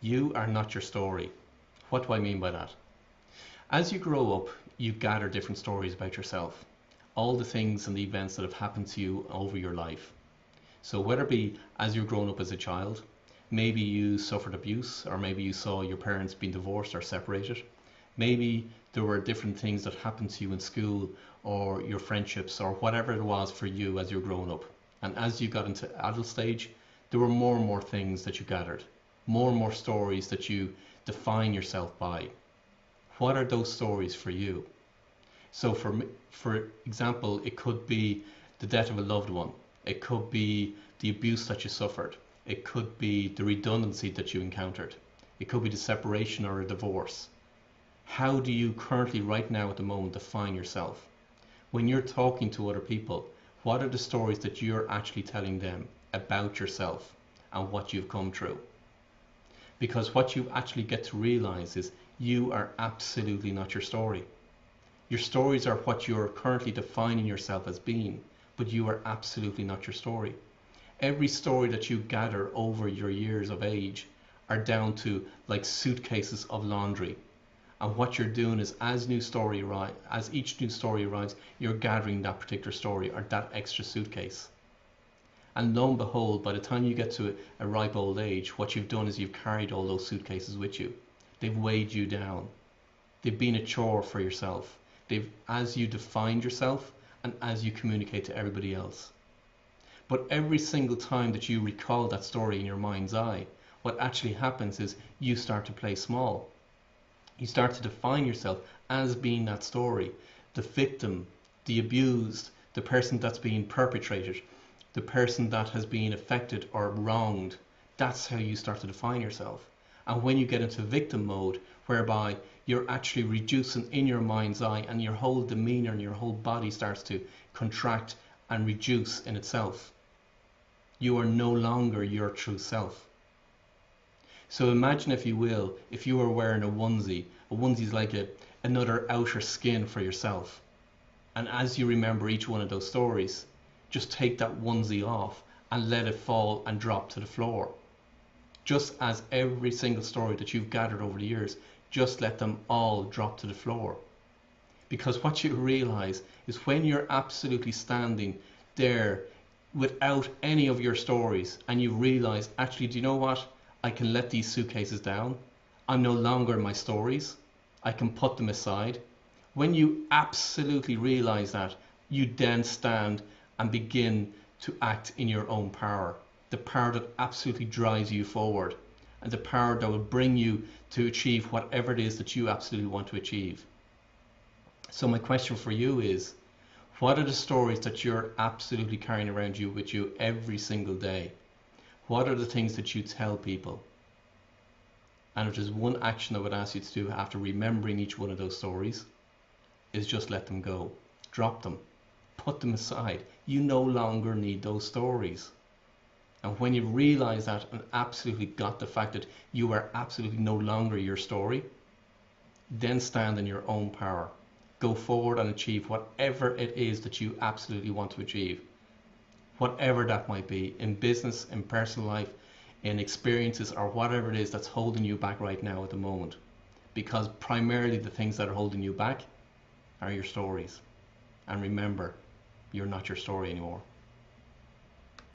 You are not your story. What do I mean by that? As you grow up, you gather different stories about yourself, all the things and the events that have happened to you over your life. So whether it be as you're growing up as a child, maybe you suffered abuse, or maybe you saw your parents being divorced or separated. Maybe there were different things that happened to you in school or your friendships or whatever it was for you as you were growing up. And as you got into adult stage, there were more and more things that you gathered, more and more stories that you define yourself by. What are those stories for you? So for example, it could be the death of a loved one. It could be the abuse that you suffered. It could be the redundancy that you encountered. It could be the separation or a divorce. How do you currently, right now at the moment, define yourself? When you're talking to other people, what are the stories that you're actually telling them about yourself and what you've come through? Because what you actually get to realize is you are absolutely not your story. Your stories are what you're currently defining yourself as being, but you are absolutely not your story. Every story that you gather over your years of age are down to like suitcases of laundry. And what you're doing is as each new story arrives, you're gathering that particular story or that extra suitcase. And lo and behold, by the time you get to a ripe old age, what you've done is you've carried all those suitcases with you. They've weighed you down. They've been a chore for yourself. As you defined yourself and as you communicate to everybody else. But every single time that you recall that story in your mind's eye, what actually happens is you start to play small. You start to define yourself as being that story, the victim, the abused, the person that's being perpetrated, the person that has been affected or wronged. That's how you start to define yourself. And when you get into victim mode, whereby you're actually reducing in your mind's eye and your whole demeanor and your whole body starts to contract and reduce in itself, you are no longer your true self. So imagine, if you will, if you were wearing a onesie. A onesie is like another outer skin for yourself. And as you remember each one of those stories, just take that onesie off and let it fall and drop to the floor. Just as every single story that you've gathered over the years, just let them all drop to the floor. Because what you realize is when you're absolutely standing there without any of your stories and you realize, actually, do you know what? I can let these suitcases down. I'm no longer my stories. I can put them aside. When you absolutely realize that, you then stand and begin to act in your own power. The power that absolutely drives you forward, and the power that will bring you to achieve whatever it is that you absolutely want to achieve. So my question for you is, what are the stories that you're absolutely carrying around you with you every single day? What are the things that you tell people? And if there's one action I would ask you to do after remembering each one of those stories, is just let them go. Drop them. Put them aside. You no longer need those stories. And when you realize that and absolutely got the fact that you are absolutely no longer your story, then stand in your own power. Go forward and achieve whatever it is that you absolutely want to achieve. Whatever that might be, in business, in personal life, in experiences, or whatever it is that's holding you back right now at the moment. Because primarily the things that are holding you back are your stories. And remember, you're not your story anymore.